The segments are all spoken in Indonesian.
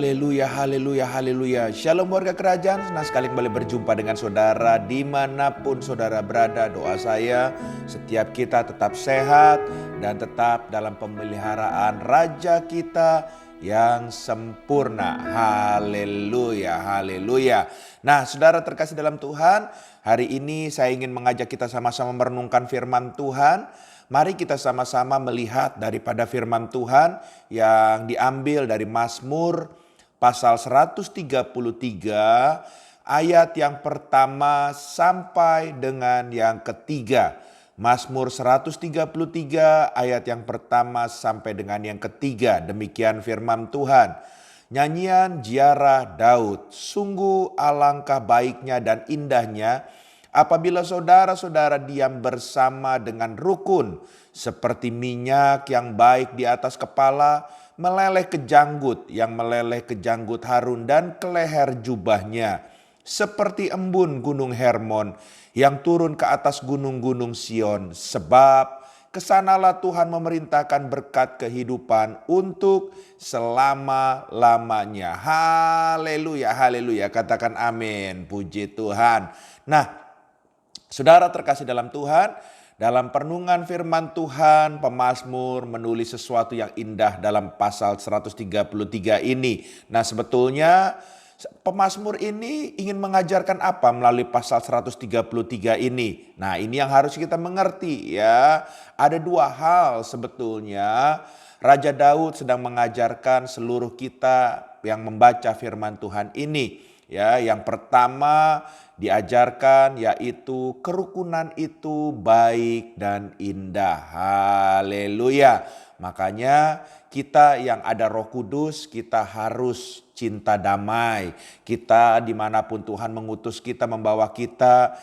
Haleluya, haleluya, haleluya. Shalom warga kerajaan, senang sekali kembali berjumpa dengan saudara dimanapun saudara berada. Doa saya setiap kita tetap sehat dan tetap dalam pemeliharaan Raja kita yang sempurna. Haleluya, haleluya. Nah saudara terkasih dalam Tuhan, hari ini saya ingin mengajak kita sama-sama merenungkan firman Tuhan. Mari kita sama-sama melihat daripada firman Tuhan yang diambil dari Mazmur pasal 133 ayat yang pertama sampai dengan yang ketiga. Mazmur 133 ayat yang pertama sampai dengan yang ketiga. Demikian firman Tuhan. Nyanyian ziarah Daud, sungguh alangkah baiknya dan indahnya apabila saudara-saudara diam bersama dengan rukun, seperti minyak yang baik di atas kepala, meleleh ke janggut, yang meleleh ke janggut Harun dan ke leher jubahnya. Seperti embun gunung Hermon yang turun ke atas gunung-gunung Sion. Sebab kesanalah Tuhan memerintahkan berkat kehidupan untuk selama-lamanya. Haleluya, haleluya. Katakan amin, puji Tuhan. Nah, saudara terkasih dalam Tuhan, dalam perenungan firman Tuhan, pemazmur menulis sesuatu yang indah dalam pasal 133 ini. Nah sebetulnya pemazmur ini ingin mengajarkan apa melalui pasal 133 ini? Nah ini yang harus kita mengerti ya. Ada dua hal sebetulnya. Raja Daud sedang mengajarkan seluruh kita yang membaca firman Tuhan ini. Ya, yang pertama diajarkan yaitu kerukunan itu baik dan indah. Haleluya. Makanya kita yang ada Roh Kudus, kita harus cinta damai. Kita dimanapun Tuhan mengutus kita, membawa kita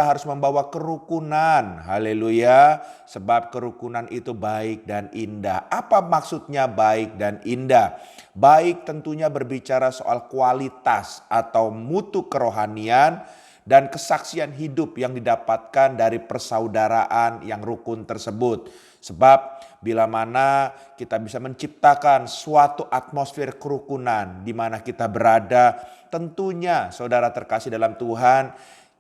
harus membawa kerukunan. Haleluya. Sebab kerukunan itu baik dan indah. Apa maksudnya baik dan indah? Baik tentunya berbicara soal kualitas atau mutu kerohanian dan kesaksian hidup yang didapatkan dari persaudaraan yang rukun tersebut. Sebab bila mana kita bisa menciptakan suatu atmosfer kerukunan di mana kita berada, tentunya saudara terkasih dalam Tuhan,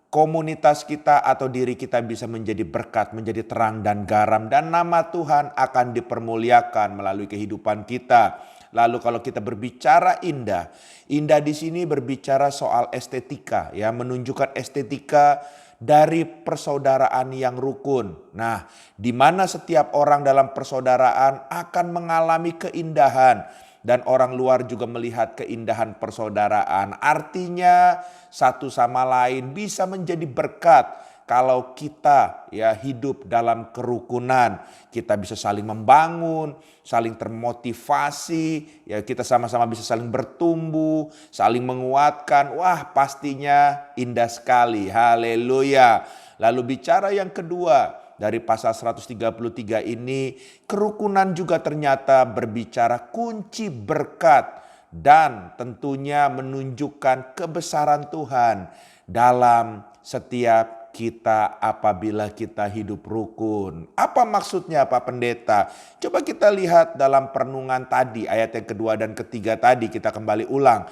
komunitas kita atau diri kita bisa menjadi berkat, menjadi terang dan garam, dan nama Tuhan akan dipermuliakan melalui kehidupan kita. Lalu kalau kita berbicara indah, indah di sini berbicara soal estetika, ya, menunjukkan estetika dari persaudaraan yang rukun. Nah, di mana setiap orang dalam persaudaraan akan mengalami keindahan dan orang luar juga melihat keindahan persaudaraan. Artinya satu sama lain bisa menjadi berkat. Kalau kita ya hidup dalam kerukunan, kita bisa saling membangun, saling termotivasi, ya kita sama-sama bisa saling bertumbuh, saling menguatkan. Wah, pastinya indah sekali. Haleluya. Lalu bicara yang kedua dari pasal 133 ini, kerukunan juga ternyata berbicara kunci berkat dan tentunya menunjukkan kebesaran Tuhan dalam setiap kita apabila kita hidup rukun. Apa maksudnya Pak Pendeta? Coba kita lihat dalam perenungan tadi, ayat yang kedua dan ketiga tadi, kita kembali ulang.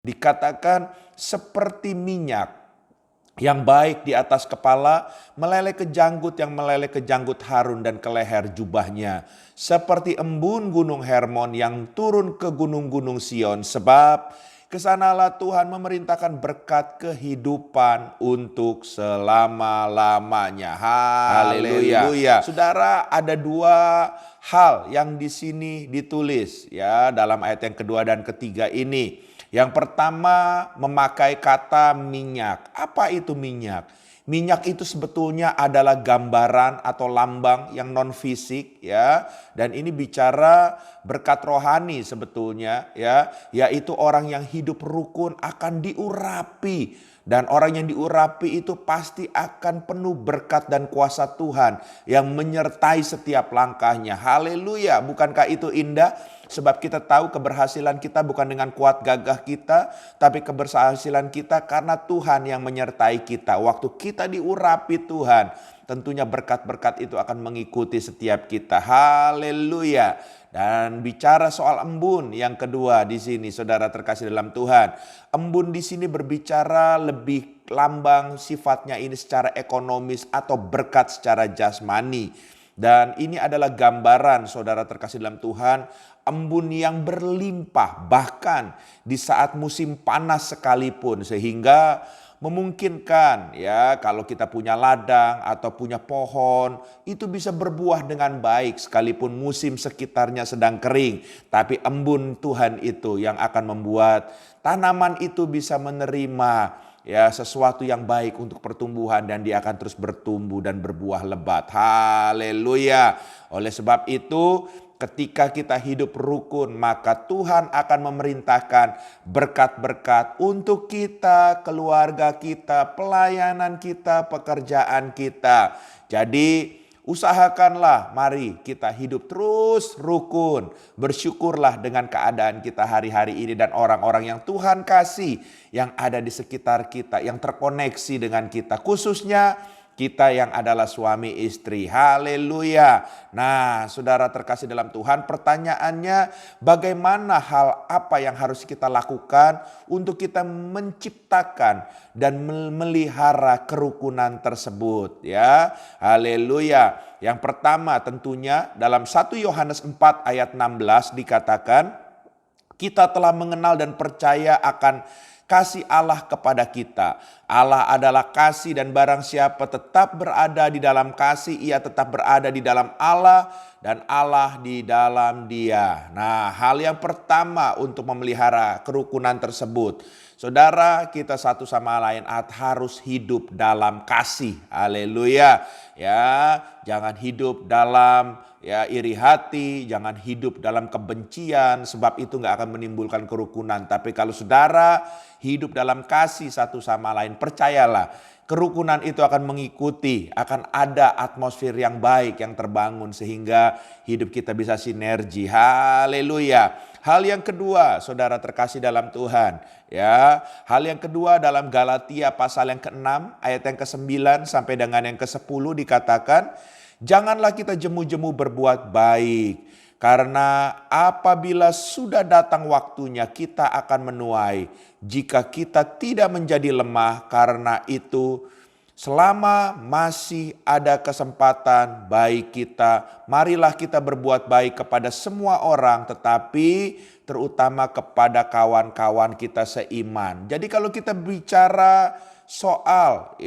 Dikatakan seperti minyak yang baik di atas kepala, meleleh ke janggut, yang meleleh ke janggut Harun dan ke leher jubahnya. Seperti embun gunung Hermon yang turun ke gunung-gunung Sion. Sebab kesanalah Tuhan memerintahkan berkat kehidupan untuk selama-lamanya. Haleluya. Saudara, ada dua hal yang di sini ditulis ya dalam ayat yang kedua dan ketiga ini. Yang pertama memakai kata minyak. Apa itu minyak? Minyak itu sebetulnya adalah gambaran atau lambang yang non fisik ya, dan ini bicara berkat rohani sebetulnya ya, yaitu orang yang hidup rukun akan diurapi, dan orang yang diurapi itu pasti akan penuh berkat dan kuasa Tuhan yang menyertai setiap langkahnya. Haleluya, bukankah itu indah? Sebab kita tahu keberhasilan kita bukan dengan kuat gagah kita, tapi keberhasilan kita karena Tuhan yang menyertai kita. Waktu kita diurapi Tuhan, tentunya berkat-berkat itu akan mengikuti setiap kita. Haleluya. Dan bicara soal embun yang kedua di sini, saudara terkasih dalam Tuhan. Embun di sini berbicara lebih lambang sifatnya ini secara ekonomis atau berkat secara jasmani. Dan ini adalah gambaran, saudara terkasih dalam Tuhan, embun yang berlimpah bahkan di saat musim panas sekalipun, sehingga memungkinkan ya kalau kita punya ladang atau punya pohon itu bisa berbuah dengan baik sekalipun musim sekitarnya sedang kering. Tapi embun Tuhan itu yang akan membuat tanaman itu bisa menerima ya sesuatu yang baik untuk pertumbuhan, dan dia akan terus bertumbuh dan berbuah lebat. Haleluya. Oleh sebab itu, ketika kita hidup rukun, maka Tuhan akan memerintahkan berkat-berkat untuk kita, keluarga kita, pelayanan kita, pekerjaan kita. Jadi usahakanlah, mari kita hidup terus rukun. Bersyukurlah dengan keadaan kita hari-hari ini dan orang-orang yang Tuhan kasih, yang ada di sekitar kita, yang terkoneksi dengan kita. Khususnya kita yang adalah suami istri. Haleluya. Nah, saudara terkasih dalam Tuhan, pertanyaannya bagaimana hal apa yang harus kita lakukan untuk kita menciptakan dan memelihara kerukunan tersebut ya. Haleluya. Yang pertama tentunya dalam 1 Yohanes 4 ayat 16 dikatakan, kita telah mengenal dan percaya akan kasih Allah kepada kita. Allah adalah kasih, dan barang siapa tetap berada di dalam kasih, ia tetap berada di dalam Allah dan Allah di dalam dia. Nah, hal yang pertama untuk memelihara kerukunan tersebut, saudara, kita satu sama lain harus hidup dalam kasih. Haleluya. Ya, jangan hidup dalam iri hati, jangan hidup dalam kebencian, sebab itu gak akan menimbulkan kerukunan. Tapi kalau saudara hidup dalam kasih satu sama lain, percayalah kerukunan itu akan mengikuti, akan ada atmosfer yang baik yang terbangun sehingga hidup kita bisa sinergi. Haleluya. Hal yang kedua, saudara terkasih dalam Tuhan, ya. Hal yang kedua dalam Galatia pasal yang ke-6 ayat yang ke-9 sampai dengan yang ke-10 dikatakan, janganlah kita jemu-jemu berbuat baik, karena apabila sudah datang waktunya kita akan menuai jika kita tidak menjadi lemah. Karena itu selama masih ada kesempatan baik kita, marilah kita berbuat baik kepada semua orang, tetapi terutama kepada kawan-kawan kita seiman. Jadi kalau kita bicara soal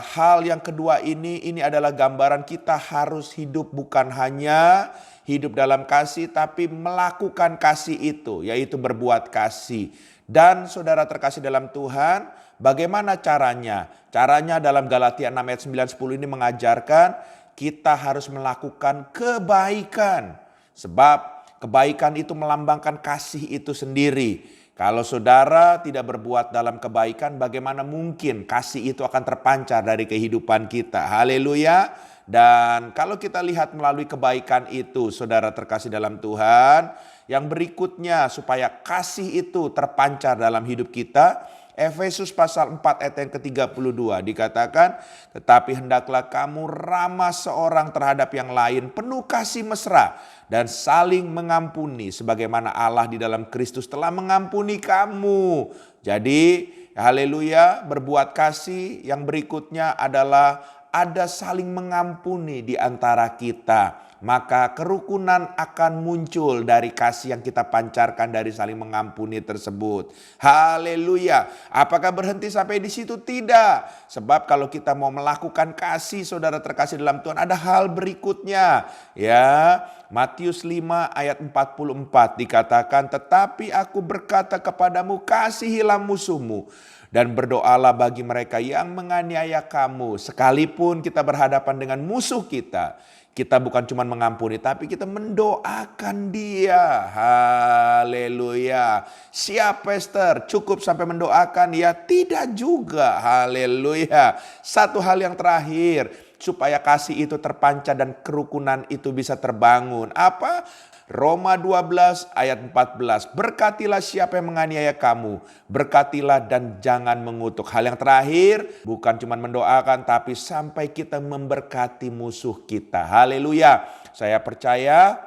hal yang kedua ini adalah gambaran kita harus hidup bukan hanya hidup dalam kasih, tapi melakukan kasih itu, yaitu berbuat kasih. Dan saudara terkasih dalam Tuhan, bagaimana caranya? Caranya dalam Galatia 6 ayat 9-10 ini mengajarkan kita harus melakukan kebaikan. Sebab kebaikan itu melambangkan kasih itu sendiri. Kalau saudara tidak berbuat dalam kebaikan, bagaimana mungkin kasih itu akan terpancar dari kehidupan kita? Haleluya. Dan kalau kita lihat melalui kebaikan itu, saudara terkasih dalam Tuhan, yang berikutnya supaya kasih itu terpancar dalam hidup kita, Efesus pasal 4 ayat yang ke-32 dikatakan, tetapi hendaklah kamu ramah seorang terhadap yang lain, penuh kasih mesra dan saling mengampuni sebagaimana Allah di dalam Kristus telah mengampuni kamu. Jadi haleluya, berbuat kasih yang berikutnya adalah ada saling mengampuni di antara kita. Maka kerukunan akan muncul dari kasih yang kita pancarkan dari saling mengampuni tersebut. Haleluya. Apakah berhenti sampai di situ? Tidak. Sebab kalau kita mau melakukan kasih, saudara terkasih dalam Tuhan, ada hal berikutnya. Ya, Matius 5 ayat 44 dikatakan, tetapi aku berkata kepadamu, kasihilah musuhmu dan berdoalah bagi mereka yang menganiaya kamu. Sekalipun kita berhadapan dengan musuh kita, kita bukan cuma mengampuni, tapi kita mendoakan dia. Haleluya. Siap pastor, cukup sampai mendoakan? Ya tidak juga. Haleluya. Satu hal yang terakhir, supaya kasih itu terpancar dan kerukunan itu bisa terbangun. Apa? Roma 12 ayat 14. Berkatilah siapa yang menganiaya kamu. Berkatilah dan jangan mengutuk. Hal yang terakhir bukan cuma mendoakan, tapi sampai kita memberkati musuh kita. Haleluya. Saya percaya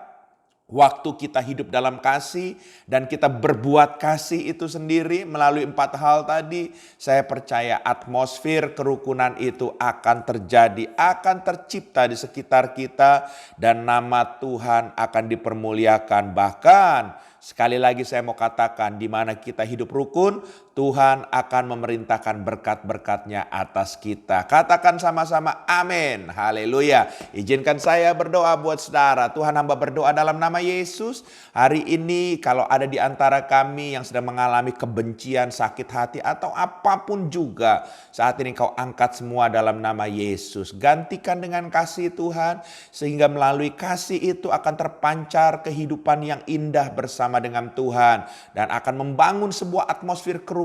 Waktu kita hidup dalam kasih dan kita berbuat kasih itu sendiri melalui 4 hal tadi, saya percaya atmosfer kerukunan itu akan terjadi, akan tercipta di sekitar kita dan nama Tuhan akan dipermuliakan. Bahkan sekali lagi saya mau katakan, di mana kita hidup rukun, Tuhan akan memerintahkan berkat-berkat-Nya atas kita. Katakan sama-sama amin. Haleluya. Izinkan saya berdoa buat saudara. Tuhan, hamba berdoa dalam nama Yesus. Hari ini kalau ada di antara kami yang sedang mengalami kebencian, sakit hati atau apapun juga, saat ini kau angkat semua dalam nama Yesus. Gantikan dengan kasih Tuhan, sehingga melalui kasih itu akan terpancar kehidupan yang indah bersama dengan Tuhan. Dan akan membangun sebuah atmosfer kerukunan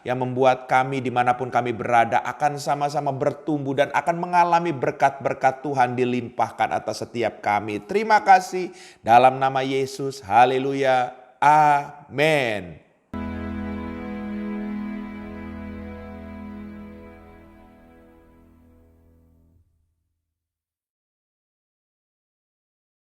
yang membuat kami dimanapun kami berada akan sama-sama bertumbuh dan akan mengalami berkat-berkat Tuhan dilimpahkan atas setiap kami. Terima kasih dalam nama Yesus. Haleluya. Amin.